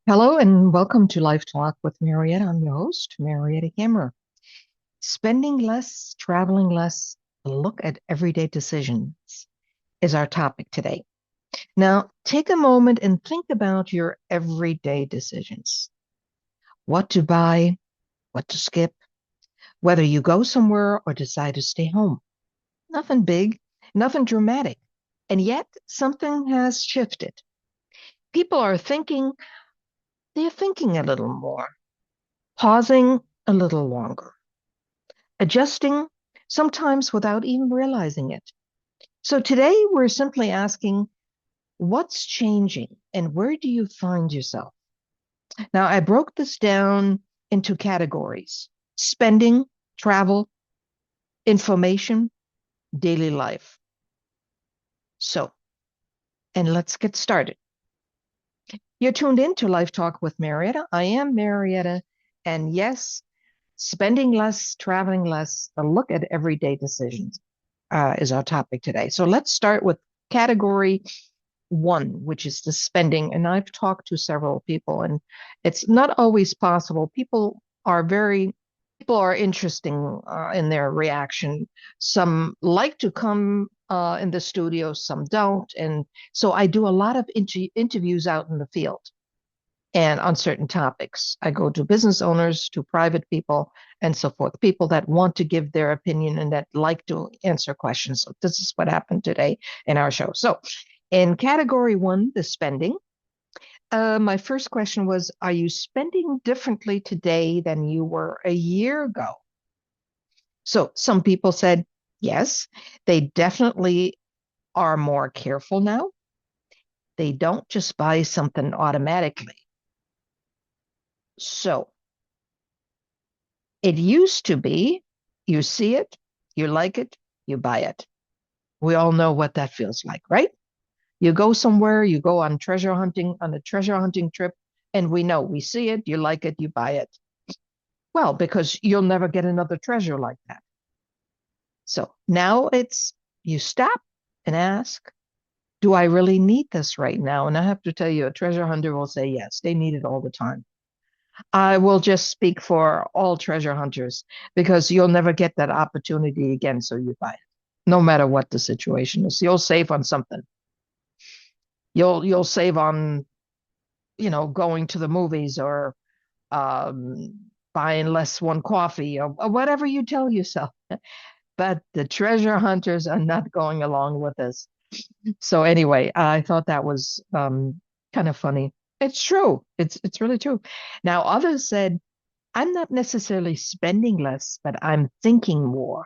Hello and welcome to LifeTalk with Mariette. I'm your host, Mariette Hammer. Spending less, traveling less, a look at everyday decisions is our topic today. Now, take a moment and think about your everyday decisions. What to buy, what to skip, whether you go somewhere or decide to stay home. Nothing big, nothing dramatic. And yet, something has shifted. People are thinking, they're thinking a little more, pausing a little longer, adjusting, sometimes without even realizing it. So today we're simply asking, what's changing and where do you find yourself? Now, I broke this down into categories: spending, travel, information, daily life. So, and let's get started. You're tuned in to Life Talk with Marietta. I am Marietta. And yes, spending less, traveling less, a look at everyday decisions is our topic today. So let's start with category one, which is the spending. And I've talked to several people, and it's not always possible. People are interesting in their reaction. Some like to come in the studio, some don't. And so I do a lot of interviews out in the field and on certain topics. I go to business owners, to private people, and so forth, people that want to give their opinion and that like to answer questions. So this is what happened today in our show. So in category one, the spending, my first question was, are you spending differently today than you were a year ago? So some people said, yes, they definitely are more careful now. They don't just buy something automatically. So it used to be you see it, you like it, you buy it. We all know what that feels like, right? You go somewhere, you go on a treasure hunting trip, and we see it, you like it, you buy it. Well, because you'll never get another treasure like that. So now it's you stop and ask, do I really need this right now? And I have to tell you, a treasure hunter will say yes, they need it all the time. I will just speak for all treasure hunters because you'll never get that opportunity again, so you buy it. No matter what the situation is, you'll save on something. You'll save on, going to the movies or buying less one coffee or whatever you tell yourself. But the treasure hunters are not going along with this. So anyway, I thought that was kind of funny. It's true. It's really true. Now, others said, I'm not necessarily spending less, but I'm thinking more.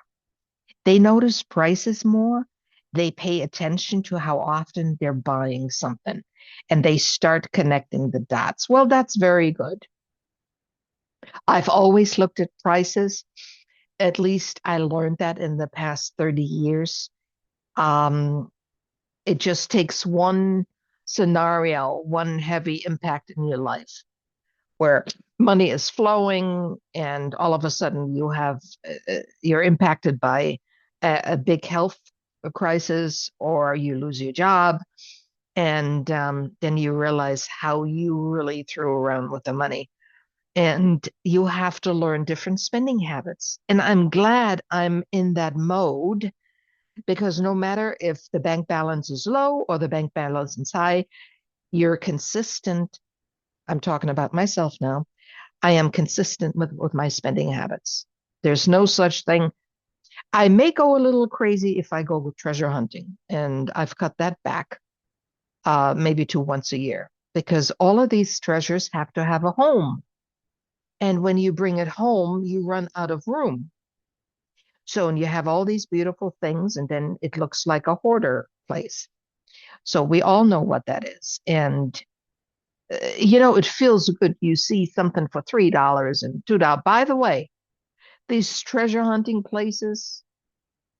They notice prices more. They pay attention to how often they're buying something and they start connecting the dots. Well, that's very good. I've always looked at prices. At least I learned that in the past 30 years. Um, it just takes one scenario, one heavy impact in your life where money is flowing and all of a sudden you're impacted by a big health crisis or you lose your job and then you realize how you really threw around with the money and you have to learn different spending habits. And I'm glad I'm in that mode because no matter if the bank balance is low or the bank balance is high, you're consistent. I'm talking about myself now. I am consistent with my spending habits. There's no such thing. I may go a little crazy if I go treasure hunting, and I've cut that back maybe to once a year because all of these treasures have to have a home. And when you bring it home, you run out of room. So and you have all these beautiful things, and then it looks like a hoarder place. So we all know what that is. And it feels good. You see something for $3 and $2. By the way, these treasure hunting places,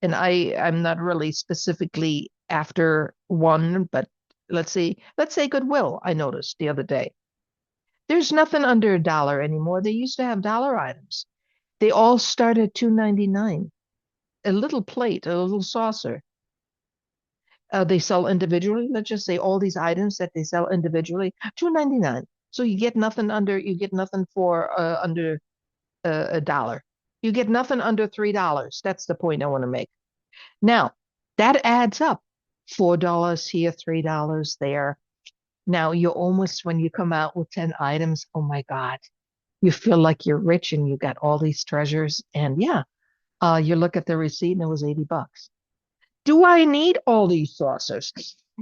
and I'm not really specifically after one, but let's say Goodwill, I noticed the other day. There's nothing under $1 anymore. They used to have dollar items. They all start at 2.99. A little plate, a little saucer. They sell individually. Let's just say all these items that they sell individually, 2.99. So you get nothing for under a dollar. You get nothing under $3. That's the point I want to make. Now, that adds up. $4 here, $3 there. Now you're almost when you come out with 10 items, oh my God, you feel like you're rich and you got all these treasures. And yeah, you look at the receipt and it was $80. Do I need all these saucers?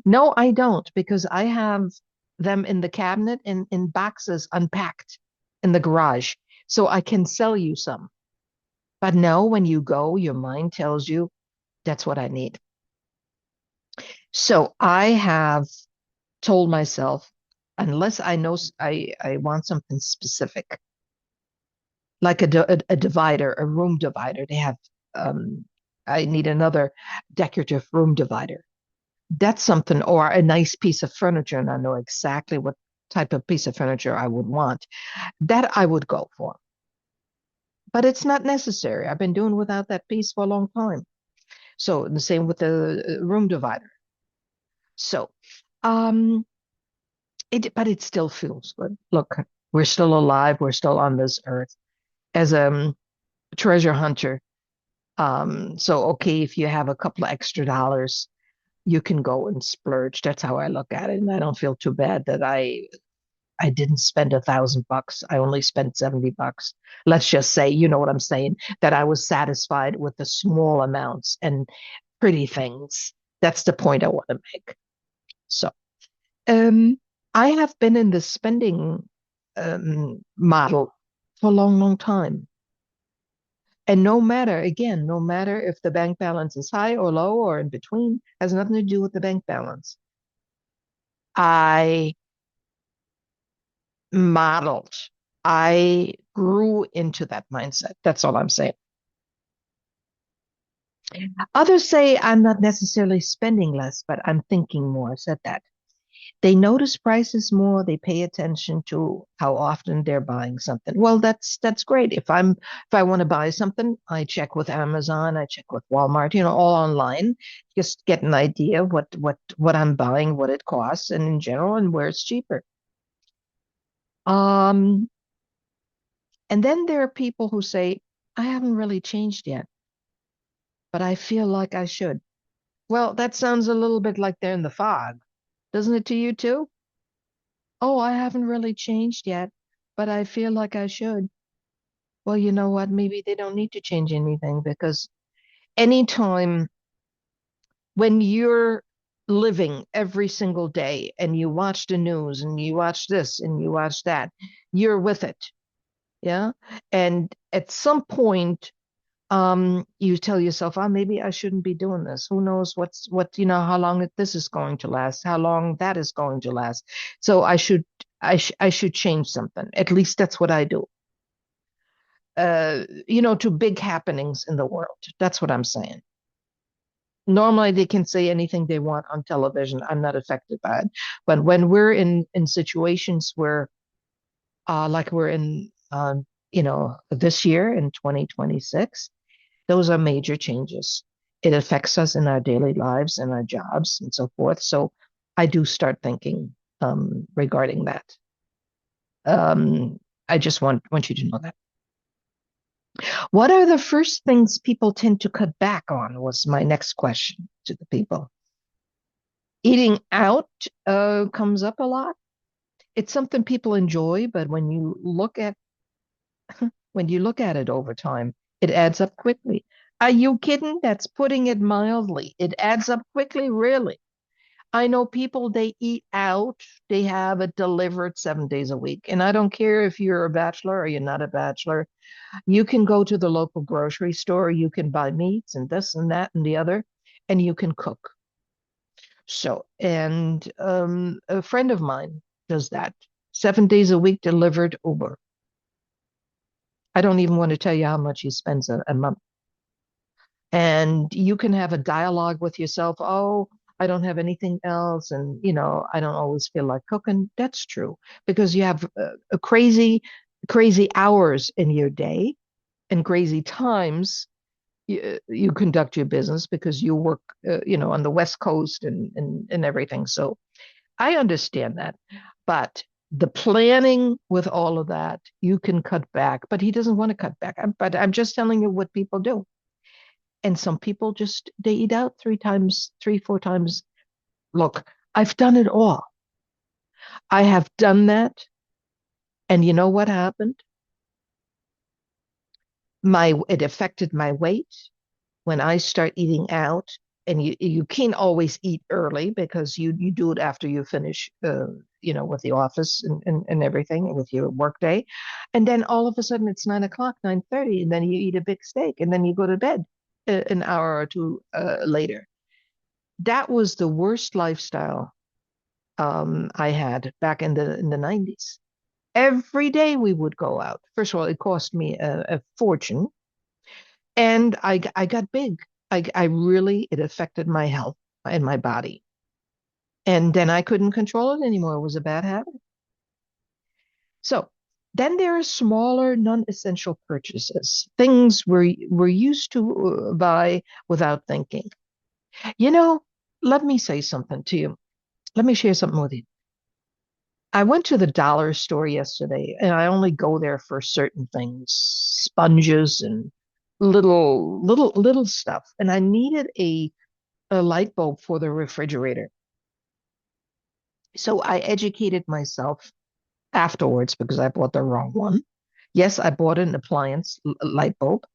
No, I don't, because I have them in the cabinet in boxes unpacked in the garage. So I can sell you some. But no, when you go, your mind tells you that's what I need. So I have told myself, unless I know I want something specific, like a divider, a room divider. They have, um, I need another decorative room divider. That's something, or a nice piece of furniture, and I know exactly what type of piece of furniture I would want. That I would go for. But it's not necessary. I've been doing without that piece for a long time. So the same with the room divider. So, um, but it still feels good. Look, we're still alive. We're still on this earth as a treasure hunter. So okay, if you have a couple of extra dollars, you can go and splurge. That's how I look at it, and I don't feel too bad that I didn't spend $1,000. I only spent $70. Let's just say, you know what I'm saying, that I was satisfied with the small amounts and pretty things. That's the point I want to make. So, um, I have been in the spending model for a long, long time. And no matter, again, no matter if the bank balance is high or low or in between, has nothing to do with the bank balance. I modeled, I grew into that mindset. That's all I'm saying. Others say I'm not necessarily spending less, but I'm thinking more. I said that. They notice prices more, they pay attention to how often they're buying something. Well, that's great. If I want to buy something, I check with Amazon, I check with Walmart, all online, just get an idea of what I'm buying, what it costs, and in general, and where it's cheaper. Um, and then there are people who say, I haven't really changed yet, but I feel like I should. Well, that sounds a little bit like they're in the fog, doesn't it to you too? Oh, I haven't really changed yet, but I feel like I should. Well, you know what? Maybe they don't need to change anything because anytime when you're living every single day and you watch the news and you watch this and you watch that, you're with it. Yeah. And at some point, you tell yourself, oh, maybe I shouldn't be doing this. Who knows how long this is going to last, how long that is going to last. So I should change something. At least that's what I do. To big happenings in the world. That's what I'm saying. Normally they can say anything they want on television. I'm not affected by it. But when we're in situations where like we're in this year in 2026, those are major changes. It affects us in our daily lives and our jobs and so forth. So I do start thinking regarding that. Um, I just want you to know that. What are the first things people tend to cut back on? Was my next question to the people. Eating out comes up a lot. It's something people enjoy, but when you look at it over time, it adds up quickly. Are you kidding? That's putting it mildly. It adds up quickly, really. I know people, they eat out, they have it delivered 7 days a week. And I don't care if you're a bachelor or you're not a bachelor. You can go to the local grocery store, you can buy meats and this and that and the other, and you can cook. So, and a friend of mine does that 7 days a week delivered Uber. I don't even want to tell you how much he spends a month. And you can have a dialogue with yourself. Oh, I don't have anything else. And, I don't always feel like cooking. That's true because you have a crazy hours in your day and crazy times you conduct your business because you work, on the West Coast and everything. So I understand that. But The planning with all of that, you can cut back, but he doesn't want to cut back. But I'm just telling you what people do. And some people just, they eat out three times, three, four times. Look, I've done it all. I have done that. And you know what happened? It affected my weight when I start eating out. And you can't always eat early because you do it after you finish, with the office and everything and with your work day. And then all of a sudden it's 9 o'clock, 9:30, and then you eat a big steak and then you go to bed an hour or two later. That was the worst lifestyle I had back in the 90s. Every day we would go out. First of all, it cost me a fortune, and I got big. I really, it affected my health and my body. And then I couldn't control it anymore. It was a bad habit. So then there are smaller, non-essential purchases, things we're used to buy without thinking. You know, let me say something to you. Let me share something with you. I went to the dollar store yesterday, and I only go there for certain things, sponges and little stuff. And I needed a light bulb for the refrigerator. So I educated myself afterwards because I bought the wrong one. Yes, I bought an appliance light bulb,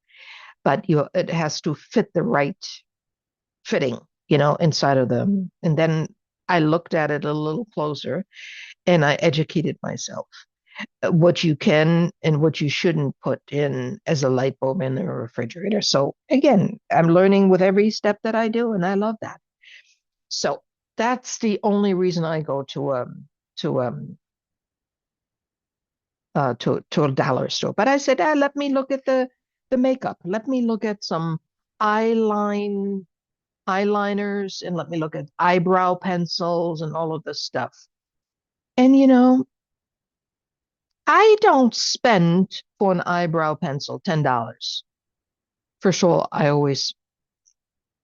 but it has to fit the right fitting, inside of them. And then I looked at it a little closer and I educated myself what you can and what you shouldn't put in as a light bulb in the refrigerator. So again, I'm learning with every step that I do, and I love that. So that's the only reason I go to to a dollar store. But I said, let me look at the makeup. Let me look at some eyeline eyeliners, and let me look at eyebrow pencils and all of this stuff. And I don't spend for an eyebrow pencil $10. For sure, I always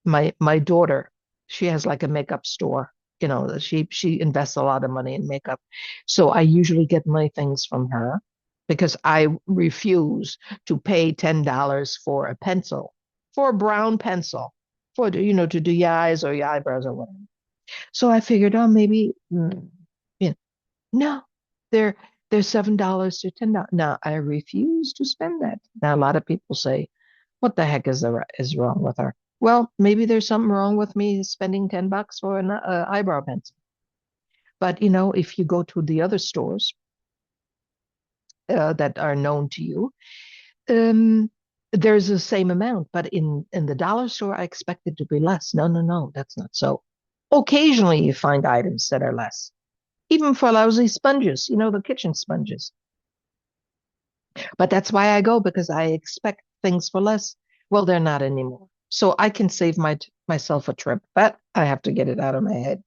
my daughter, she has like a makeup store. She invests a lot of money in makeup. So I usually get my things from her because I refuse to pay $10 for a pencil, for a brown pencil, to do your eyes or your eyebrows or whatever. So I figured, oh, maybe, no, they're they're $7 to $10. Now I refuse to spend that. Now a lot of people say, "What the heck is wrong with her?" Well, maybe there's something wrong with me spending $10 for an eyebrow pencil. But if you go to the other stores that are known to you, um, there's the same amount. But in the dollar store, I expect it to be less. No, no, no, that's not so. Occasionally, you find items that are less, even for lousy sponges, the kitchen sponges. But that's why I go because I expect things for less. Well, they're not anymore. So I can save myself a trip, but I have to get it out of my head.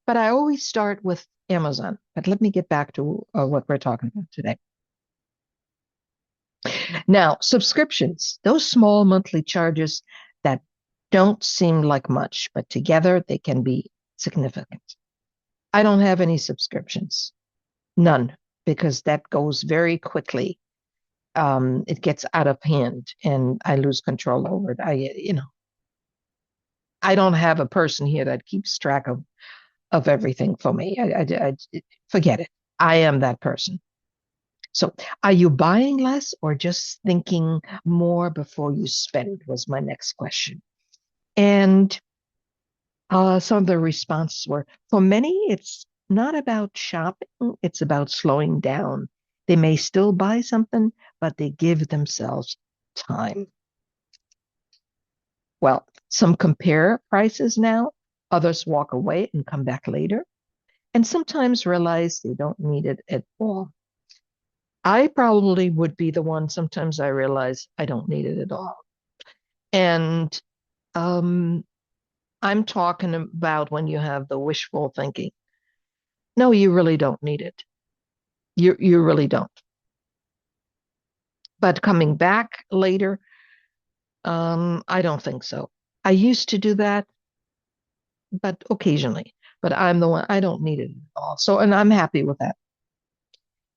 But I always start with Amazon. But let me get back to what we're talking about today. Now, subscriptions, those small monthly charges that don't seem like much, but together they can be significant. I don't have any subscriptions, none, because that goes very quickly. It gets out of hand and I lose control over it. I don't have a person here that keeps track of everything for me. Forget it. I am that person. So, are you buying less or just thinking more before you spend? Was my next question. And some of the responses were for many, it's not about shopping, it's about slowing down. They may still buy something, but they give themselves time. Well, some compare prices now, others walk away and come back later, and sometimes realize they don't need it at all. I probably would be the one. Sometimes I realize I don't need it at all. And um, I'm talking about when you have the wishful thinking. No, you really don't need it. You really don't. But coming back later, I don't think so. I used to do that, but occasionally. But I'm the one, I don't need it at all. So, and I'm happy with that.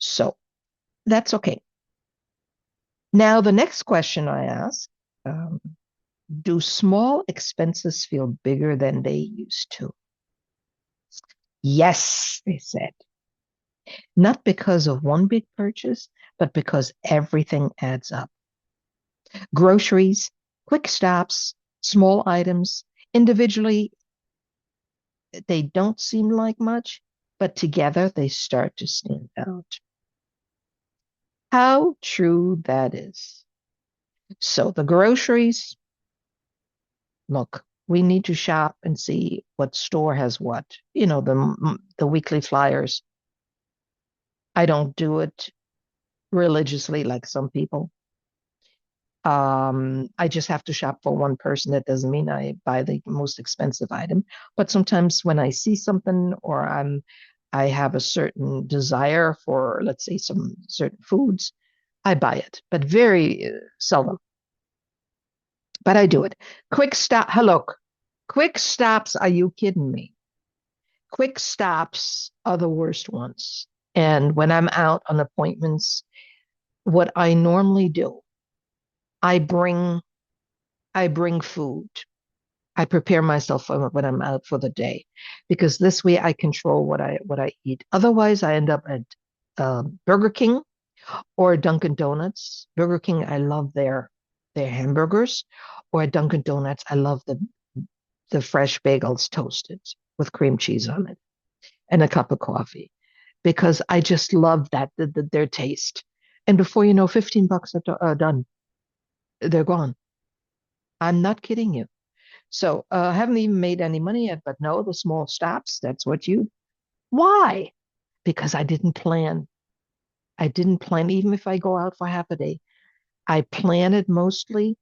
So that's okay. Now, the next question I ask, um, do small expenses feel bigger than they used to? Yes, they said. Not because of one big purchase, but because everything adds up. Groceries, quick stops, small items, individually, they don't seem like much, but together they start to stand out. How true that is. So the groceries, look, we need to shop and see what store has what. The weekly flyers. I don't do it religiously like some people. I just have to shop for one person. That doesn't mean I buy the most expensive item. But sometimes when I see something or I have a certain desire for, let's say, some certain foods, I buy it, but very seldom. But I do it. Quick stop. Hello. Quick stops. Are you kidding me? Quick stops are the worst ones. And when I'm out on appointments, what I normally do, I bring I bring food. I prepare myself for when I'm out for the day because this way I control what I eat. Otherwise, I end up at Burger King or Dunkin' Donuts. Burger King, I love their hamburgers, or at Dunkin' Donuts, I love the fresh bagels toasted with cream cheese on it and a cup of coffee because I just love their taste. And before you know, $15 are done. They're gone. I'm not kidding you. So I haven't even made any money yet, but no, the small stops, that's what you. Why? Because I didn't plan. I didn't plan, even if I go out for half a day. I plan it mostly,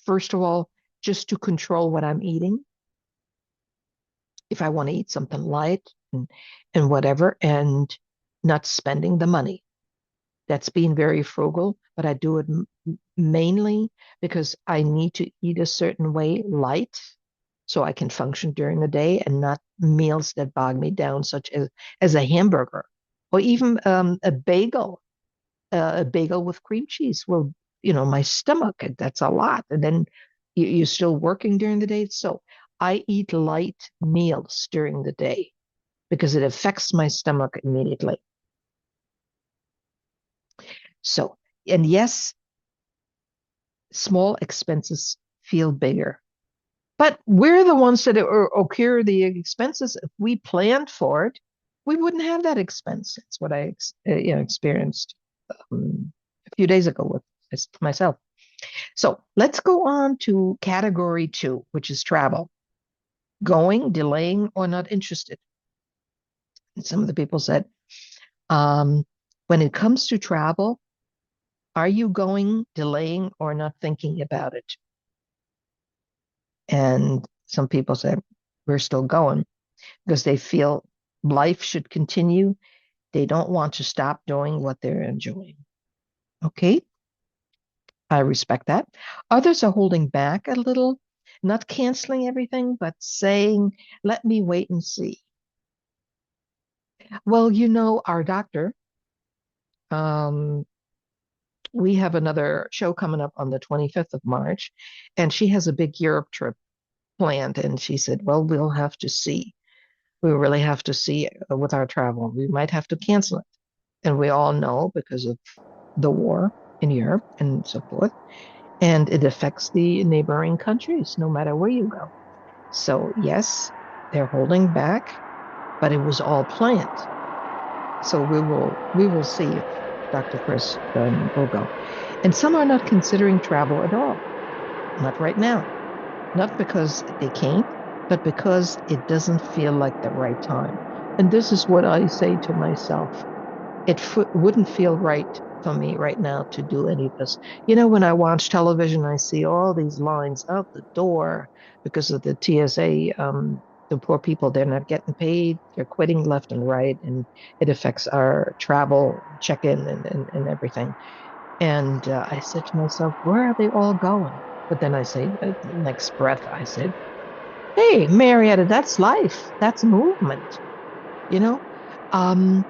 first of all, just to control what I'm eating. If I want to eat something light and whatever, and not spending the money. That's being very frugal, but I do it mainly because I need to eat a certain way light so I can function during the day and not meals that bog me down, such as a hamburger or even a bagel with cream cheese. Well, my stomach, that's a lot. And then you're still working during the day. So I eat light meals during the day because it affects my stomach immediately. So, and yes, small expenses feel bigger. But we're the ones that occur the expenses. If we planned for it, we wouldn't have that expense. That's what I experienced a few days ago with myself. So let's go on to category two, which is travel. Going, delaying, or not interested. And some of the people said, um, when it comes to travel, are you going, delaying, or not thinking about it? And some people said, we're still going because they feel life should continue. They don't want to stop doing what they're enjoying. Okay, I respect that. Others are holding back a little, not canceling everything, but saying, let me wait and see. Well, our doctor, um, we have another show coming up on the 25th of March, and she has a big Europe trip planned. And she said, well, we'll have to see. We really have to see with our travel. We might have to cancel it. And we all know because of the war in Europe and so forth. And it affects the neighboring countries, no matter where you go. So, yes, they're holding back, but it was all planned. So we will see if Dr. Chris will go. And some are not considering travel at all, not right now, not because they can't, but because it doesn't feel like the right time. And this is what I say to myself. Wouldn't feel right for me right now to do any of this. When I watch television, I see all these lines out the door because of the TSA. The poor people, they're not getting paid. They're quitting left and right, and it affects our travel check-in and everything. And I said to myself, where are they all going? But then I say, next breath, I said, hey, Marietta, that's life. That's movement, you know? Um,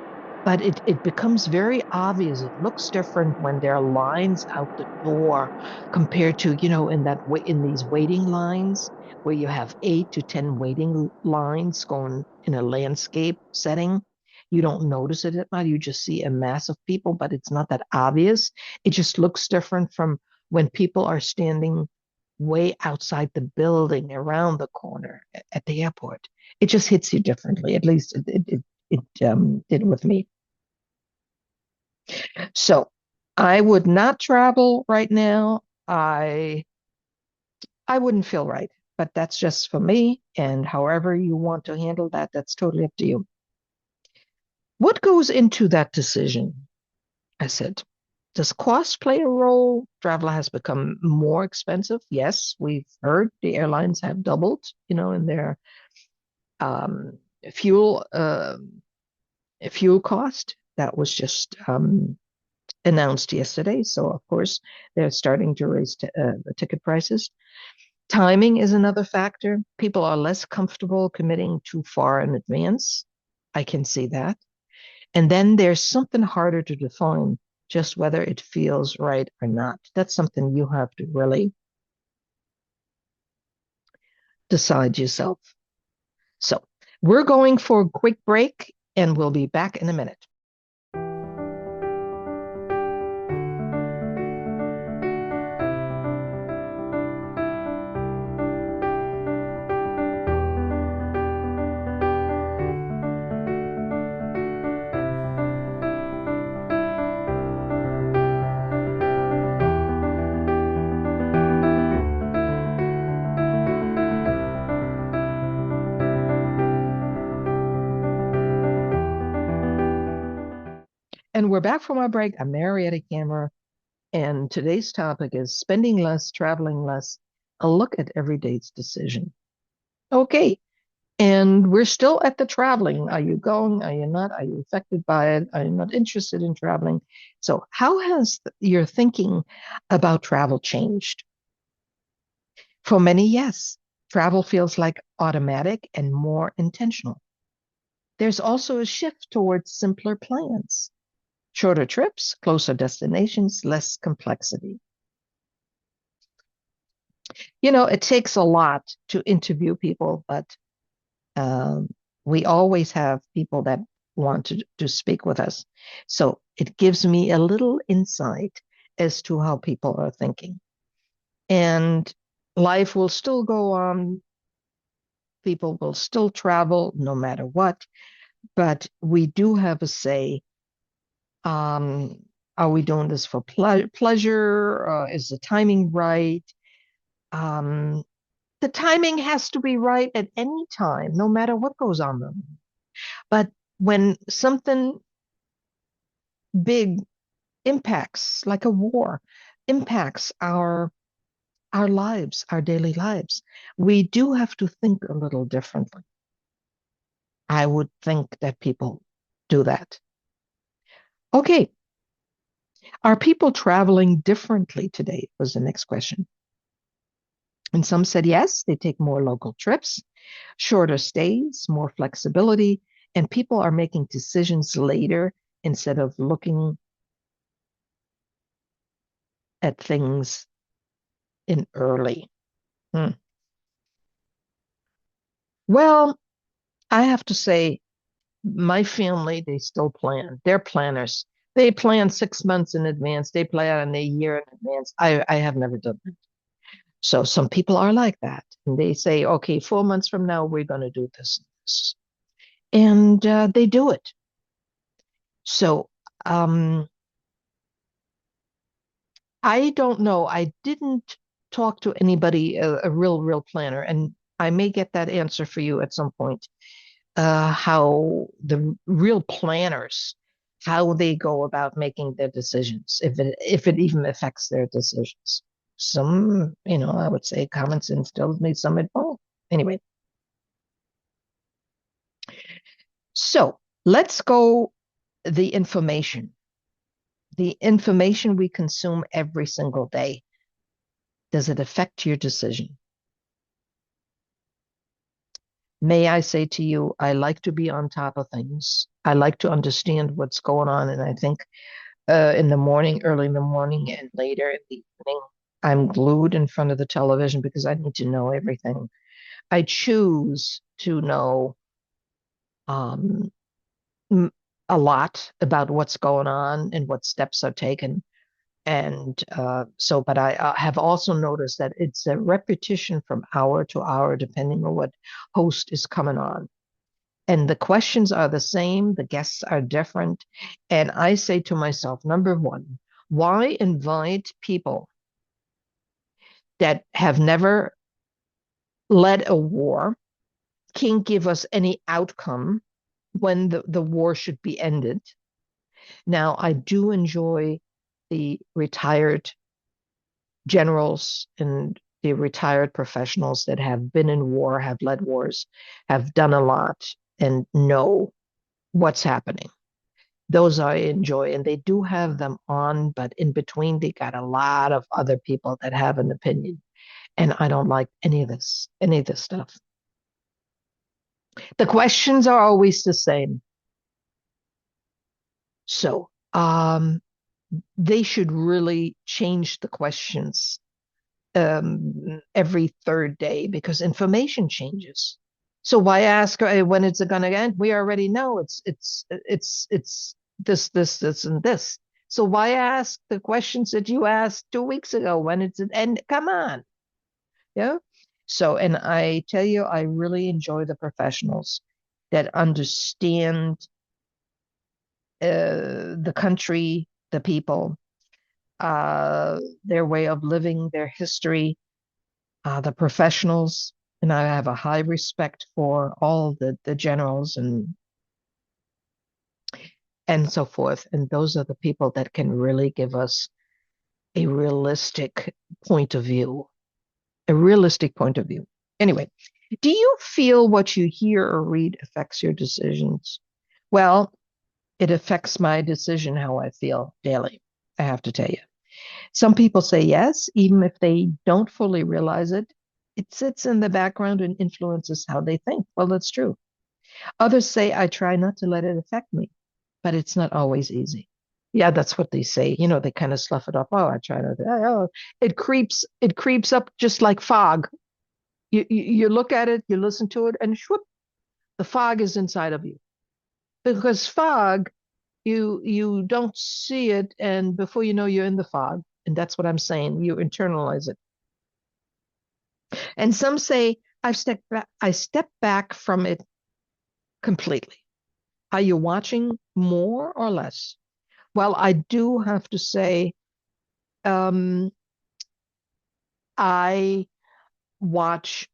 but it becomes very obvious. It looks different when there are lines out the door compared to, in in these waiting lines where you have 8 to 10 waiting lines going in a landscape setting. You don't notice it at night. You just see a mass of people, but it's not that obvious. It just looks different from when people are standing way outside the building around the corner at the airport. It just hits you differently. At least it did with me. So I would not travel right now. I wouldn't feel right, but that's just for me. And however you want to handle that, that's totally up to you. What goes into that decision? I said, does cost play a role? Travel has become more expensive. Yes, we've heard the airlines have doubled, in their um, fuel fuel cost. That was just announced yesterday. So, of course, they're starting to raise the ticket prices. Timing is another factor. People are less comfortable committing too far in advance. I can see that. And then there's something harder to define, just whether it feels right or not. That's something you have to really decide yourself. So, we're going for a quick break and we'll be back in a minute. And we're back from our break. I'm Mariette Camera, and today's topic is spending less, traveling less, a look at everyday's decision. Okay, and we're still at the traveling. Are you going? Are you not? Are you affected by it? Are you not interested in traveling? So, how has your thinking about travel changed? For many, yes, travel feels like automatic and more intentional. There's also a shift towards simpler plans, shorter trips, closer destinations, less complexity. It takes a lot to interview people, but um, we always have people that want to speak with us. So it gives me a little insight as to how people are thinking. And life will still go on. People will still travel no matter what, but we do have a say. Um, are we doing this for pleasure? Is the timing right? Um, the timing has to be right at any time, no matter what goes on. But when something big impacts, like a war, impacts our lives, our daily lives, we do have to think a little differently. I would think that people do that. Okay, are people traveling differently today? Was the next question. And some said yes, they take more local trips, shorter stays, more flexibility, and people are making decisions later instead of looking at things in early. Hmm. Well, I have to say, my family, they still plan. They're planners. They plan 6 months in advance. They plan a year in advance. I have never done that. So some people are like that. And they say, okay, 4 months from now, we're going to do this and this. And they do it. So um, I don't know. I didn't talk to anybody, a real planner, and I may get that answer for you at some point. How the real planners, how they go about making their decisions, if it even affects their decisions. Some, I would say common sense tells me some it won't. Anyway, so let's go the information. The information we consume every single day. Does it affect your decision? May I say to you, I like to be on top of things. I like to understand what's going on. And I think in the morning, early in the morning, and later in the evening, I'm glued in front of the television because I need to know everything. I choose to know um, m- a lot about what's going on and what steps are taken. And but I have also noticed that it's a repetition from hour to hour, depending on what host is coming on. And the questions are the same, the guests are different. And I say to myself, number one, why invite people that have never led a war, can't give us any outcome when the war should be ended? Now, I do enjoy the retired generals and the retired professionals that have been in war, have led wars, have done a lot, and know what's happening. Those I enjoy, and they do have them on, but in between, they got a lot of other people that have an opinion, and I don't like any of this stuff. The questions are always the same, so they should really change the questions every third day because information changes. So why ask when it's going to end? We already know it's this, and this. So why ask the questions that you asked 2 weeks ago when it's an end? Come on, yeah. So, and I tell you, I really enjoy the professionals that understand the country, the people, their way of living, their history, the professionals, and I have a high respect for all the generals and so forth. And those are the people that can really give us a realistic point of view, a realistic point of view. Anyway, do you feel what you hear or read affects your decisions? Well, it affects my decision how I feel daily. I have to tell you. Some people say yes, even if they don't fully realize it. It sits in the background and influences how they think. Well, that's true. Others say I try not to let it affect me, but it's not always easy. Yeah, that's what they say. You know, they kind of slough it off. Oh, I try not to. Oh, it creeps up just like fog. You look at it, you listen to it, and whoop, the fog is inside of you. Because fog, you don't see it, and before you know, you're in the fog. And that's what I'm saying. You internalize it. And some say I step back from it completely. Are you watching more or less? Well, I do have to say, um, I watch,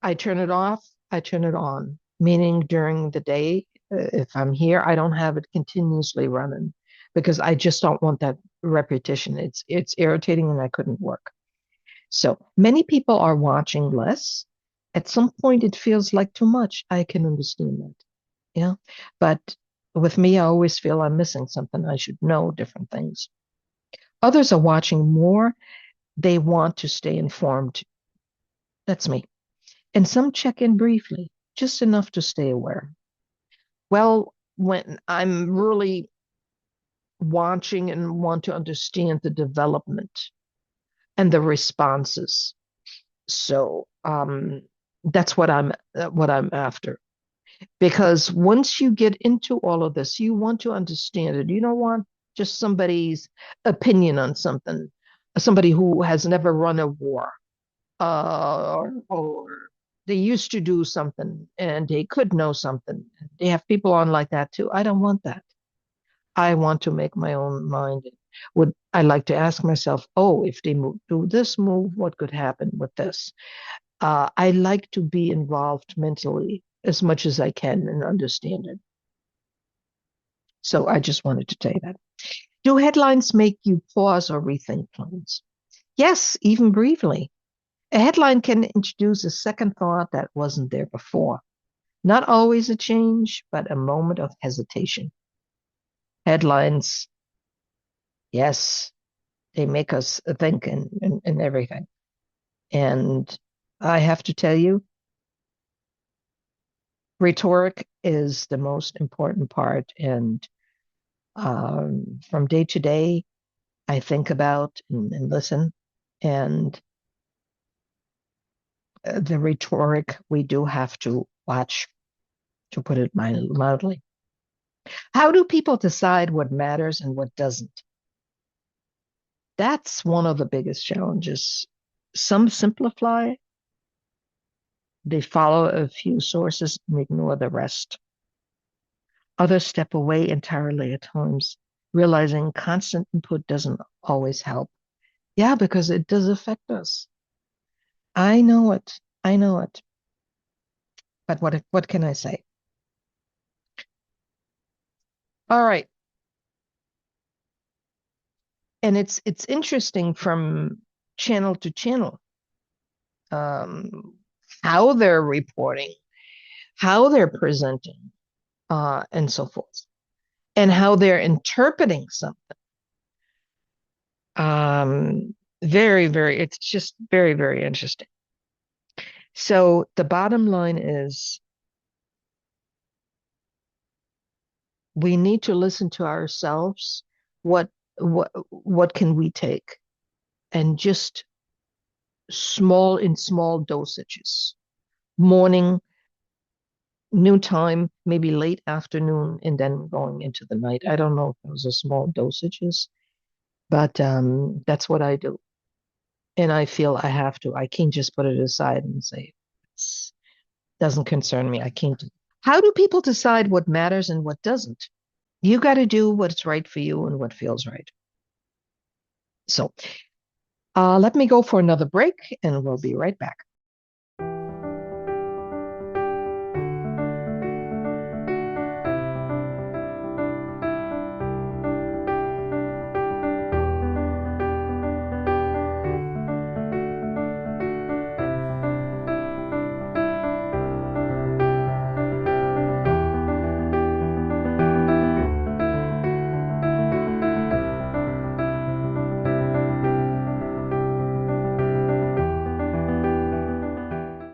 I turn it off, I turn it on, meaning during the day, if I'm here, I don't have it continuously running because I just don't want that repetition. It's irritating and I couldn't work. So many people are watching less. At some point, it feels like too much. I can understand that. Yeah. But with me, I always feel I'm missing something. I should know different things. Others are watching more. They want to stay informed. That's me. And some check in briefly, just enough to stay aware. Well, when I'm really watching and want to understand the development and the responses. So that's what I'm after. Because once you get into all of this, you want to understand it. You don't want just somebody's opinion on something, somebody who has never run a war, or they used to do something and they could know something. They have people on like that too. I don't want that. I want to make my own mind. Would I like to ask myself, oh, if they do this move, what could happen with this? I like to be involved mentally as much as I can and understand it. So I just wanted to tell you that. Do headlines make you pause or rethink plans? Yes, even briefly. A headline can introduce a second thought that wasn't there before. Not always a change, but a moment of hesitation. Headlines, yes, they make us think and everything. And I have to tell you, Rhetoric is the most important part. And from day to day, I think about and listen. And the rhetoric, we do have to watch, to put it mildly. How do people decide what matters and what doesn't? That's one of the biggest challenges. Some simplify, they follow a few sources and ignore the rest. Others step away entirely at times, realizing constant input doesn't always help. Yeah, because it does affect us. I know it. I know it. But what can I say? All right. And it's interesting from channel to channel, um, how they're reporting, how they're presenting, and so forth, and how they're interpreting something. Very, very, it's just very, very interesting. So the bottom line is we need to listen to ourselves. What what can we take? And just small dosages. Morning, noontime, maybe late afternoon, and then going into the night. I don't know if those are small dosages, but that's what I do. And I feel I have to. I can't just put it aside and say it doesn't concern me. I can't. How do people decide what matters and what doesn't? You got to do what's right for you and what feels right. So let me go for another break and we'll be right back.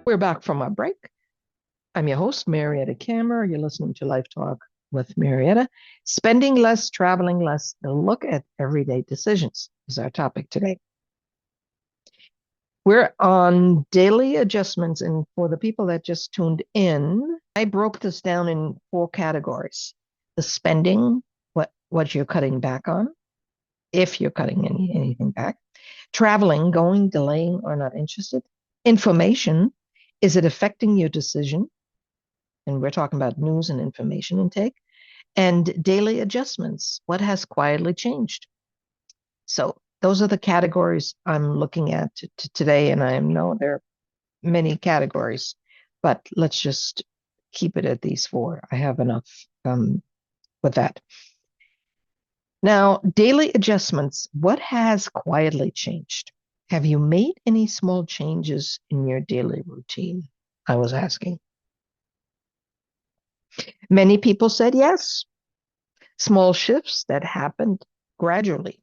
We're back from our break. I'm your host, Mariette Camera. You're listening to Life Talk with Mariette. Spending less, traveling less, and look at everyday decisions is our topic today. We're on daily adjustments. And for the people that just tuned in, I broke this down in 4 categories. The spending, what you're cutting back on, if you're cutting anything back. Traveling, going, delaying, or not interested. Information, is it affecting your decision? And we're talking about news and information intake. And daily adjustments, what has quietly changed? So those are the categories I'm looking at today. And I know there are many categories, but let's just keep it at these 4. I have enough with that. Now, daily adjustments, what has quietly changed? Have you made any small changes in your daily routine? I was asking. Many people said yes. Small shifts that happened gradually.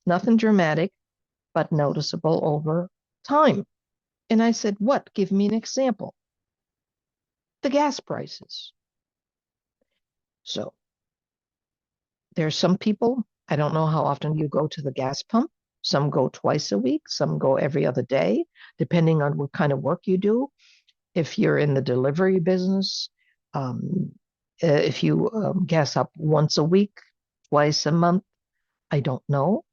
Nothing dramatic, but noticeable over time. And I said, what? Give me an example. The gas prices. So there's some people, I don't know how often you go to the gas pump. Some go twice a week, some go every other day, depending on what kind of work you do. If you're in the delivery business, if you gas up once a week, twice a month, I don't know.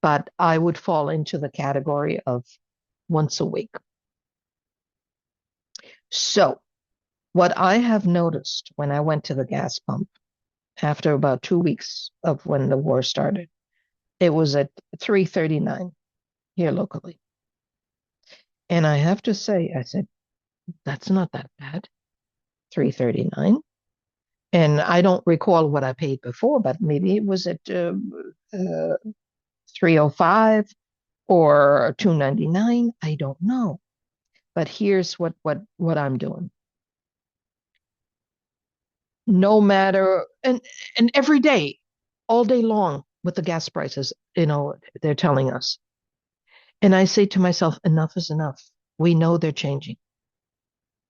But I would fall into the category of once a week. So, what I have noticed when I went to the gas pump after about 2 weeks of when the war started, it was at 3.39 here locally. And I have to say, I said, that's not that bad, 3.39. And I don't recall what I paid before, but maybe it was at 3.05 or 2.99. I don't know. But here's what I'm doing. No matter, and every day, all day long with the gas prices, they're telling us. And I say to myself, enough is enough. We know they're changing.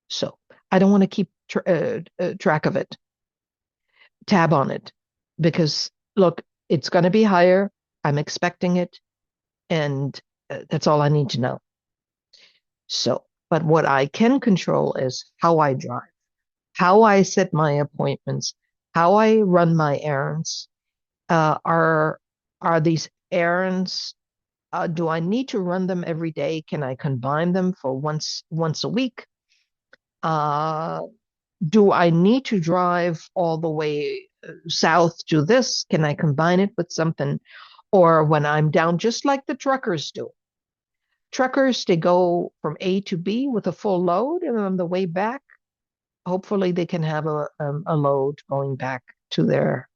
So I don't want to keep track of it, tab on it, because look, it's going to be higher. I'm expecting it, and that's all I need to know. So, but what I can control is how I drive, how I set my appointments, how I run my errands. Uh, are are these errands? Do I need to run them every day? Can I combine them for once a week? Uh, do I need to drive all the way south to this? Can I combine it with something? Or when I'm down, just like the truckers do. Truckers, they go from A to B with a full load, and on the way back, hopefully they can have a load going back to their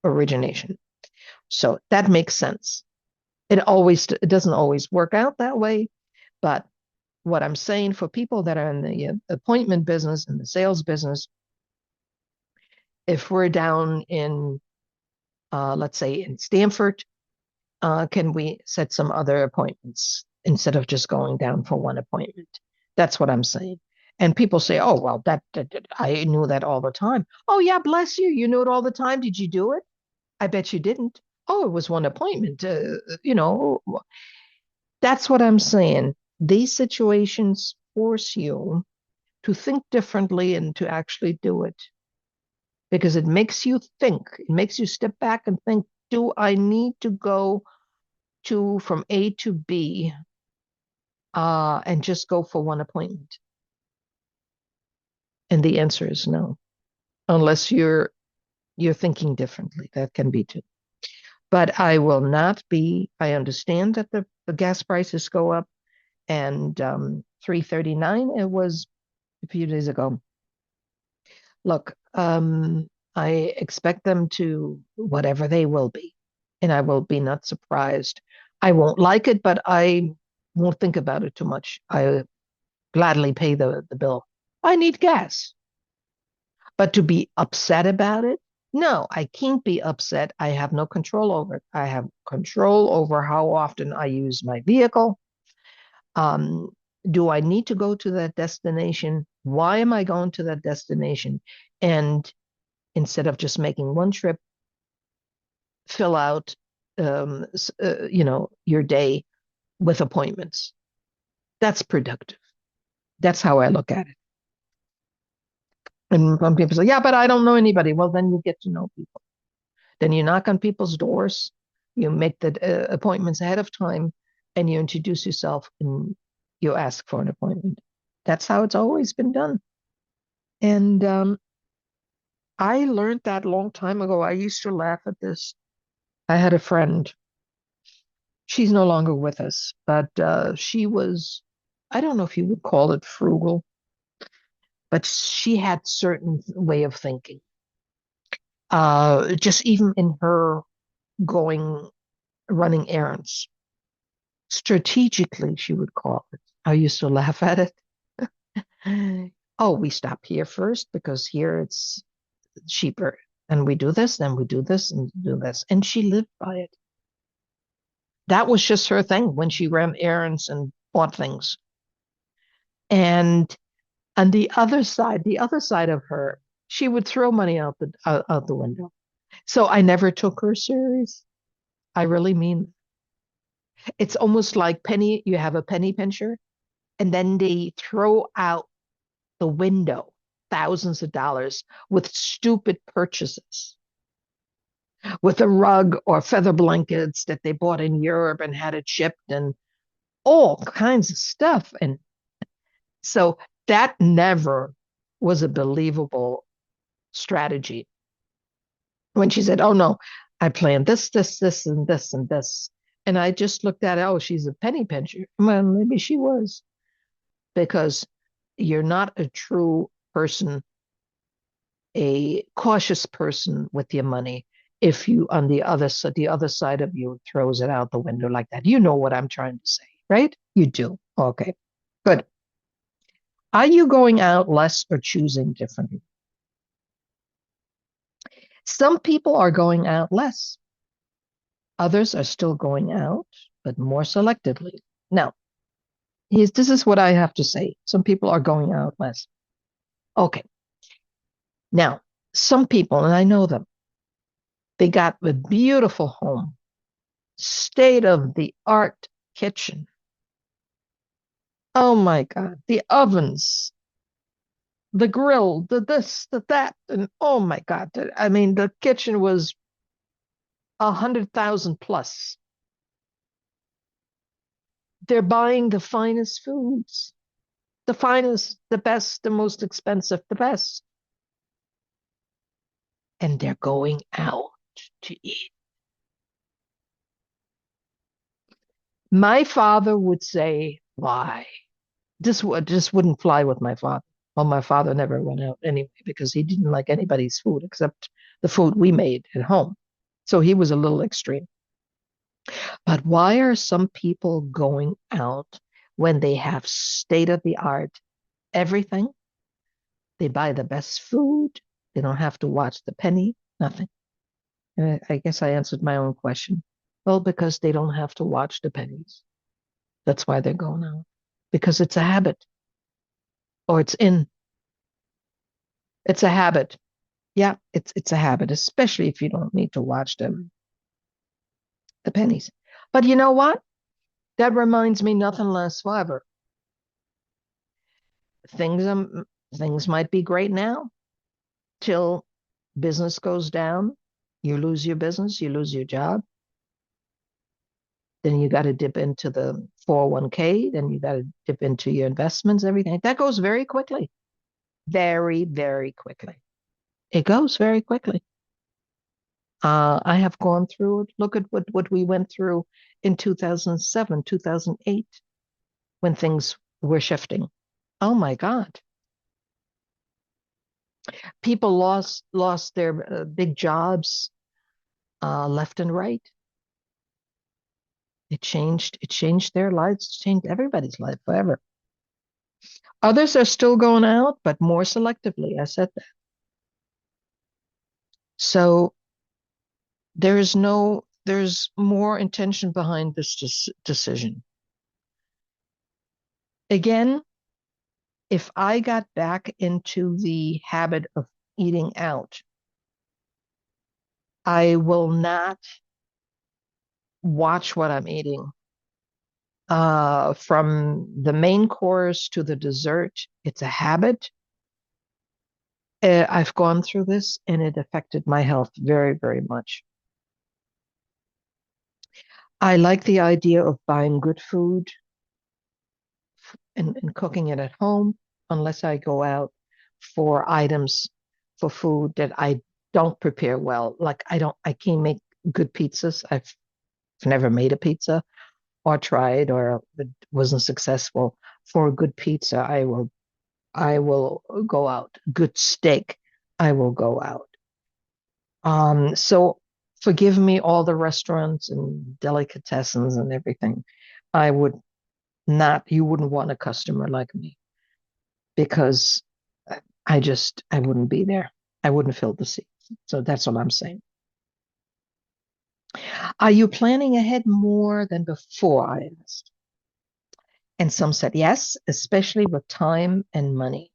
origination. So that makes sense. It doesn't always work out that way, but what I'm saying for people that are in the appointment business and the sales business, if we're down in, let's say, in Stanford, can we set some other appointments instead of just going down for one appointment? That's what I'm saying. And people say, oh, well, I knew that all the time. Oh, yeah, bless you. You knew it all the time. Did you do it? I bet you didn't. Oh, it was one appointment. That's what I'm saying. These situations force you to think differently and to actually do it because it makes you think. It makes you step back and think, do I need to go to from A to B and just go for one appointment? And the answer is no, unless you're thinking differently. That can be too. But I will not be. I understand that the gas prices go up, and 3.39 it was a few days ago. Look, I expect them to whatever they will be, and I will be not surprised. I won't like it, but I won't think about it too much. I gladly pay the bill. I need gas. But to be upset about it, no, I can't be upset. I have no control over it. I have control over how often I use my vehicle. Um, do I need to go to that destination? Why am I going to that destination? And instead of just making one trip, fill out, your day with appointments. That's productive. That's how I look at it. And when people say, yeah, but I don't know anybody. Well, then you get to know people. Then you knock on people's doors, you make the appointments ahead of time, and you introduce yourself and you ask for an appointment. That's how it's always been done. And I learned that a long time ago. I used to laugh at this. I had a friend. She's no longer with us, but she was, I don't know if you would call it frugal, but she had certain way of thinking. Just even in her going running errands, strategically, she would call it. I used to laugh at it. Oh, we stop here first because here it's cheaper. And we do this, then we do this and do this. And she lived by it. That was just her thing when she ran errands and bought things. And on the other side of her, she would throw money out the window. So I never took her serious. I really mean it's almost like penny, you have a penny pincher, and then they throw out the window thousands of dollars with stupid purchases, with a rug or feather blankets that they bought in Europe and had it shipped and all kinds of stuff. And so that never was a believable strategy. When she said, oh no, I planned this, and this, and this. And I just looked at, oh, she's a penny pincher. Well, maybe she was, because you're not a true person, a cautious person with your money. If you on the other side of you throws it out the window like that, you know what I'm trying to say, right? You do. Okay, good. Are you going out less or choosing differently? Some people are going out less. Others are still going out, but more selectively. Now, this is what I have to say. Some people are going out less. Okay. Now, some people, and I know them, they got a beautiful home, state of the art kitchen. Oh my God, the ovens, the grill, the this, the that, and oh my God. I mean, the kitchen was 100,000 plus. They're buying the finest foods, the finest, the best, the most expensive, the best. And they're going out to eat. My father would say, why? This wouldn't fly with my father. Well, my father never went out anyway because he didn't like anybody's food except the food we made at home. So he was a little extreme. But why are some people going out when they have state of the art everything? They buy the best food. They don't have to watch the penny, nothing. And I guess I answered my own question. Well, because they don't have to watch the pennies. That's why they're going out. Because it's a habit or it's a habit. Yeah, it's a habit, especially if you don't need to watch the pennies. But you know what? That reminds me nothing lasts forever. Things things might be great now till business goes down. You lose your business, you lose your job. Then you got to dip into the 401k, then you got to dip into your investments, everything. That goes very quickly. Very, very quickly. It goes very quickly. I have gone through it. Look at what we went through in 2007, 2008, when things were shifting. Oh my God. People lost their big jobs left and right. It changed their lives, it changed everybody's life forever. Others are still going out, but more selectively. I said that. So there's more intention behind this decision. Again, if I got back into the habit of eating out, I will not watch what I'm eating. From the main course to the dessert, it's a habit. I've gone through this and it affected my health very, very much. I like the idea of buying good food and cooking it at home, unless I go out for items for food that I don't prepare well. Like I can't make good pizzas. I've never made a pizza or tried or it wasn't successful. For a good pizza, I will go out. Good steak, I will go out. So forgive me all the restaurants and delicatessens and everything. I would you wouldn't want a customer like me because I wouldn't be there. I wouldn't fill the seats. So that's what I'm saying. Are you planning ahead more than before? I asked. And some said yes, especially with time and money.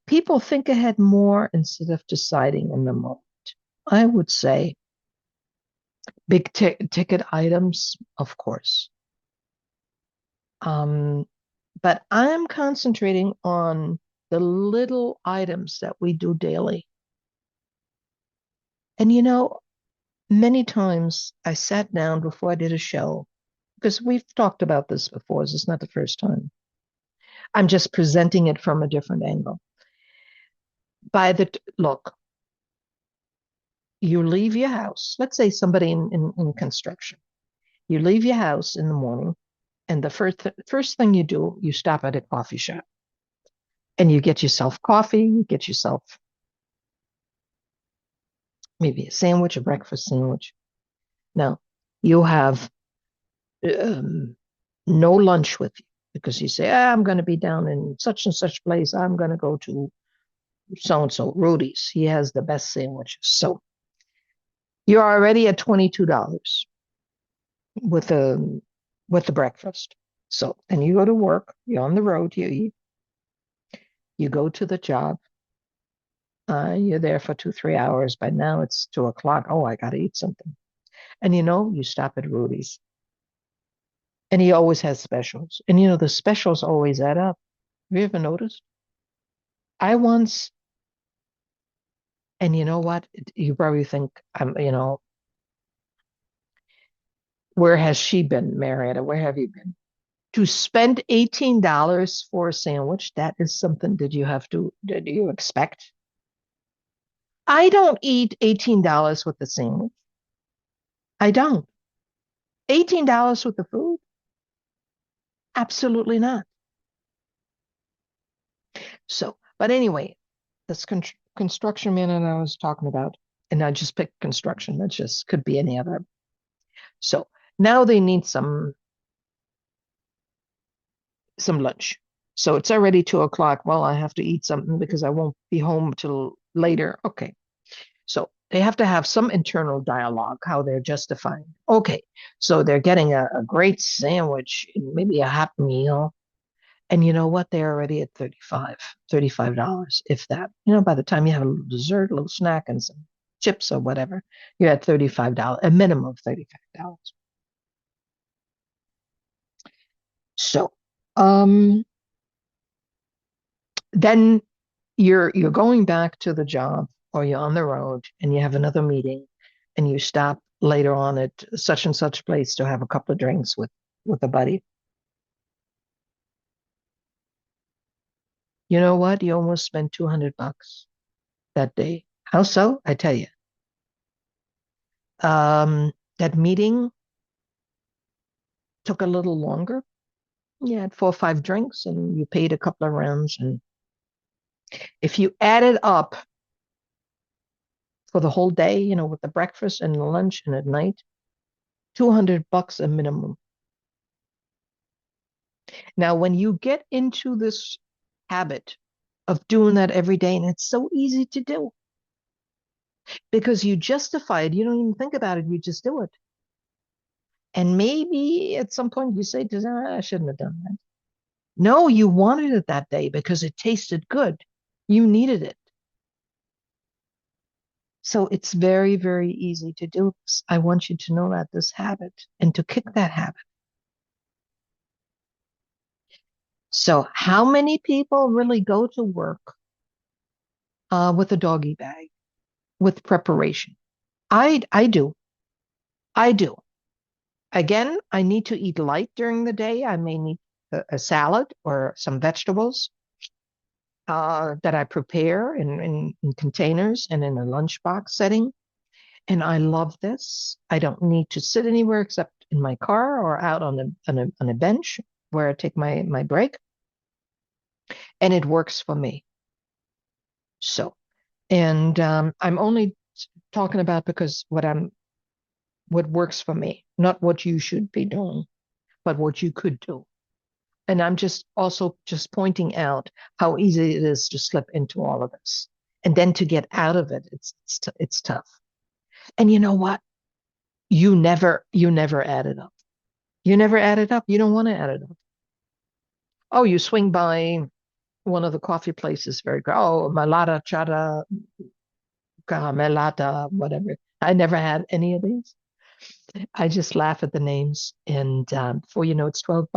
People think ahead more instead of deciding in the moment. I would say big ticket items, of course. Um, but I'm concentrating on the little items that we do daily. And many times I sat down before I did a show because we've talked about this before. This is not the first time. I'm just presenting it from a different angle. Look, you leave your house. Let's say somebody in construction. You leave your house in the morning, and the first thing you do, you stop at a coffee shop and you get yourself coffee. You get yourself maybe a sandwich, a breakfast sandwich. Now, you have um, no lunch with you because you say, I'm going to be down in such and such place. I'm going to go to so and so, Rudy's. He has the best sandwiches. So you're already at $22 with the breakfast. So then you go to work. You're on the road. You eat. You go to the job. You're there for 2, 3 hours. By now it's 2 o'clock. Oh, I got to eat something. And you stop at Rudy's. And he always has specials. And the specials always add up. Have you ever noticed? I once, and you know what? You probably think, where has she been, Marietta? Where have you been? To spend $18 for a sandwich, that is something did you expect? I don't eat $18 with the sandwich. I don't. $18 with the food? Absolutely not. So, but anyway, this construction man and I was talking about, and I just picked construction. That just could be any other. So now they need some lunch. So it's already 2 o'clock. Well, I have to eat something because I won't be home till later. Okay. So they have to have some internal dialogue, how they're justifying. Okay. So they're getting a great sandwich, maybe a hot meal. And you know what? They're already at $35, if that. By the time you have a little dessert, a little snack, and some chips or whatever, you're at $35, a minimum of $35. So, then you're going back to the job, or you're on the road and you have another meeting, and you stop later on at such and such place to have a couple of drinks with a buddy. You know what? You almost spent $200 that day. How so? I tell you. That meeting took a little longer. You had 4 or 5 drinks and you paid a couple of rounds. And if you add it up for the whole day, with the breakfast and the lunch and at night, $200 a minimum. Now, when you get into this habit of doing that every day, and it's so easy to do because you justify it, you don't even think about it, you just do it. And maybe at some point you say, I shouldn't have done that. No, you wanted it that day because it tasted good. You needed it. So it's very, very easy to do this. I want you to know that this habit and to kick that habit. So how many people really go to work with a doggy bag, with preparation? I do. I do. Again, I need to eat light during the day. I may need a salad or some vegetables that I prepare in containers and in a lunchbox setting. And I love this. I don't need to sit anywhere except in my car or out on a bench where I take my break. And it works for me. So, and I'm only talking about because what works for me, not what you should be doing, but what you could do. And I'm just also just pointing out how easy it is to slip into all of this. And then to get out of it, it's tough. And you know what? You never add it up. You never add it up. You don't want to add it up. Oh, you swing by one of the coffee places very good. Oh, Malata, Chata, Caramelata, whatever. I never had any of these. I just laugh at the names. And before you know, it's $12,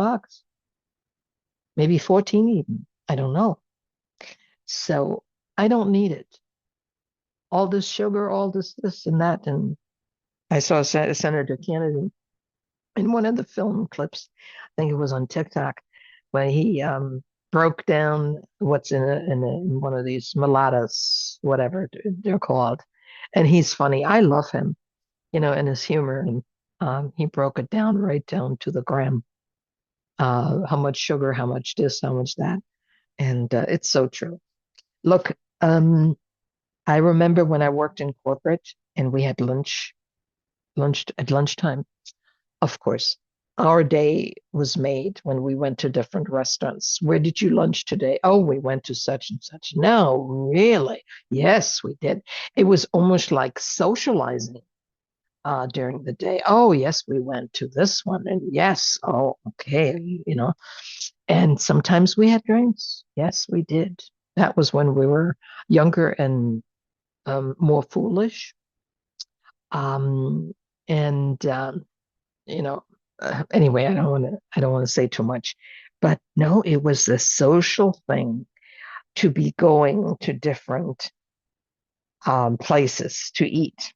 maybe 14 even. I don't know. So I don't need it. All this sugar, all this and that. And I saw Senator Kennedy in one of the film clips, I think it was on TikTok, where he broke down what's in one of these mulattas, whatever they're called. And he's funny. I love him, and his humor. And he broke it down right down to the gram. How much sugar, how much this, how much that. And it's so true. Look, I remember when I worked in corporate and we had lunch at lunchtime. Of course, our day was made when we went to different restaurants. Where did you lunch today? Oh, we went to such and such. No, really? Yes, we did. It was almost like socializing during the day. Oh, yes, we went to this one. And yes, oh, okay, And sometimes we had drinks. Yes, we did. That was when we were younger and more foolish. Um, and you know, anyway, I don't want to say too much, but no, it was the social thing to be going to different places to eat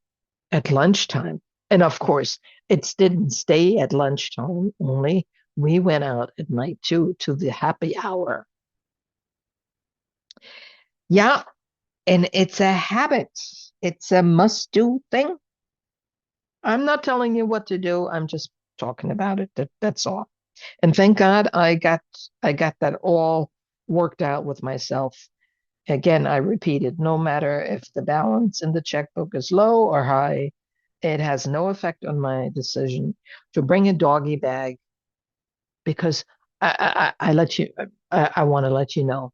at lunchtime. And of course, it didn't stay at lunchtime only. We went out at night too to the happy hour. Yeah, and it's a habit. It's a must do thing. I'm not telling you what to do. I'm just talking about it. That's all. And thank God I got that all worked out with myself. Again, I repeated, no matter if the balance in the checkbook is low or high, it has no effect on my decision to bring a doggy bag because I let you I want to let you know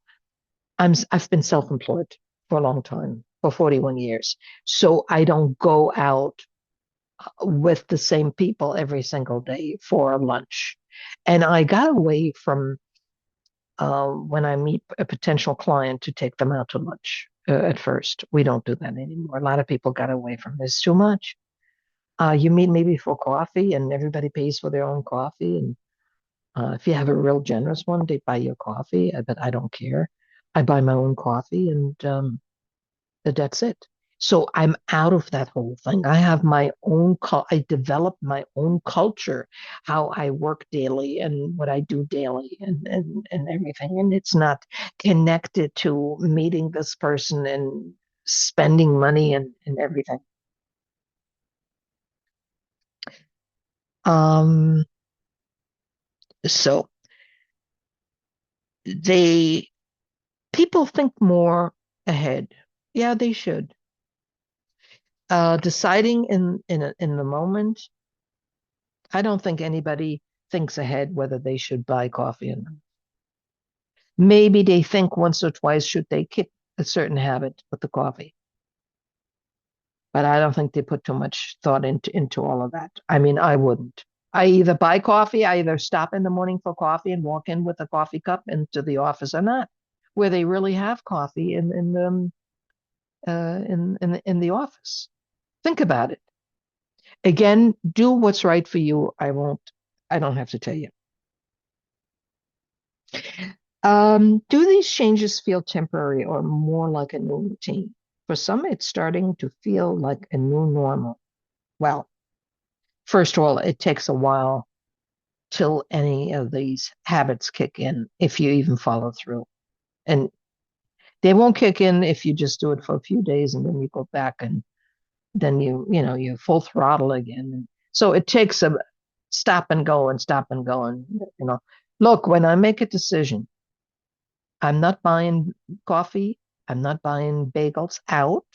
I've been self-employed for a long time, for 41 years. So I don't go out with the same people every single day for lunch. And I got away from when I meet a potential client to take them out to lunch at first. We don't do that anymore. A lot of people got away from this too much. You meet maybe for coffee and everybody pays for their own coffee. And if you have a real generous one, they buy your coffee, but I don't care. I buy my own coffee and that's it. So I'm out of that whole thing. I have my own, I developed my own culture, how I work daily and what I do daily and everything. And it's not connected to meeting this person and spending money and everything. Um, so they, people think more ahead. Yeah, they should. Deciding in the moment, I don't think anybody thinks ahead whether they should buy coffee or not. Maybe they think once or twice should they kick a certain habit with the coffee, but I don't think they put too much thought into all of that. I mean, I wouldn't. I either buy coffee, I either stop in the morning for coffee and walk in with a coffee cup into the office or not, where they really have coffee in the office. Think about it. Again, do what's right for you. I don't have to tell you. Do these changes feel temporary or more like a new routine? For some, it's starting to feel like a new normal. Well, first of all, it takes a while till any of these habits kick in, if you even follow through. And they won't kick in if you just do it for a few days and then you go back and then you full throttle again. So it takes a stop and go. And, look, when I make a decision, I'm not buying coffee. I'm not buying bagels out.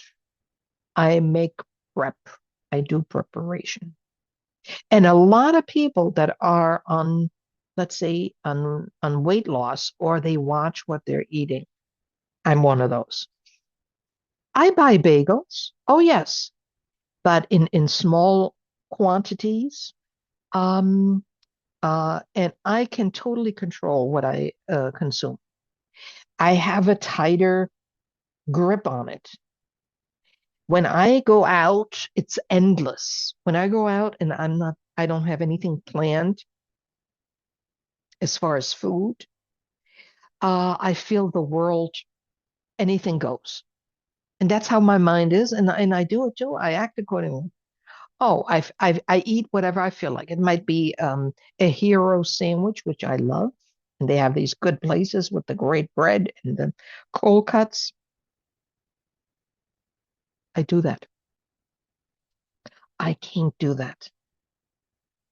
I make prep. I do preparation. And a lot of people that are on, let's say, on weight loss or they watch what they're eating. I'm one of those. I buy bagels. Oh, yes. But in small quantities. Um, and I can totally control what I consume. I have a tighter grip on it. When I go out, it's endless. When I go out and I don't have anything planned as far as food, I feel the world, anything goes. And that's how my mind is. And I do it too. I act accordingly. Oh, I eat whatever I feel like. It might be a hero sandwich, which I love. And they have these good places with the great bread and the cold cuts. I do that. I can't do that.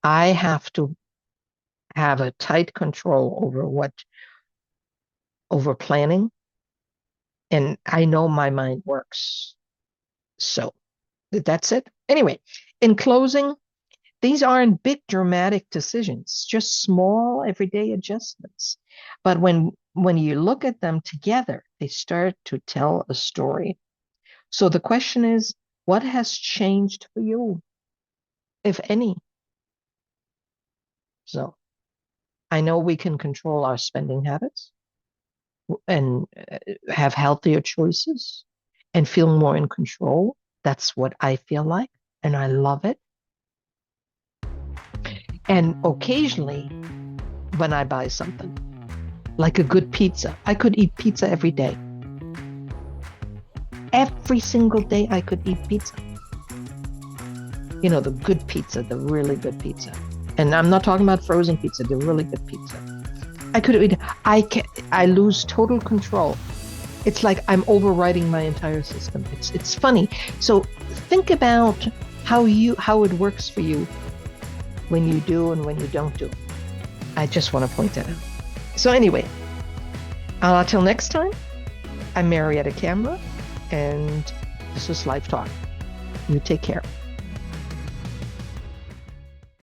I have to have a tight control over planning, and I know my mind works. So that's it. Anyway, in closing, these aren't big dramatic decisions, just small everyday adjustments. But when you look at them together, they start to tell a story. So the question is, what has changed for you, if any? So I know we can control our spending habits. and have healthier choices and feel more in control. That's what I feel like, and I love it. And occasionally, when I buy something, like a good pizza, I could eat pizza every day. Every single day, I could eat pizza. You know, the good pizza, the really good pizza. And I'm not talking about frozen pizza, the really good pizza. I could eat, I lose total control. It's like I'm overriding my entire system. It's funny. So think about how it works for you when you do and when you don't do. I just want to point that out. So anyway, till next time, I'm Mariette Camera, and this is LifeTalk. You take care.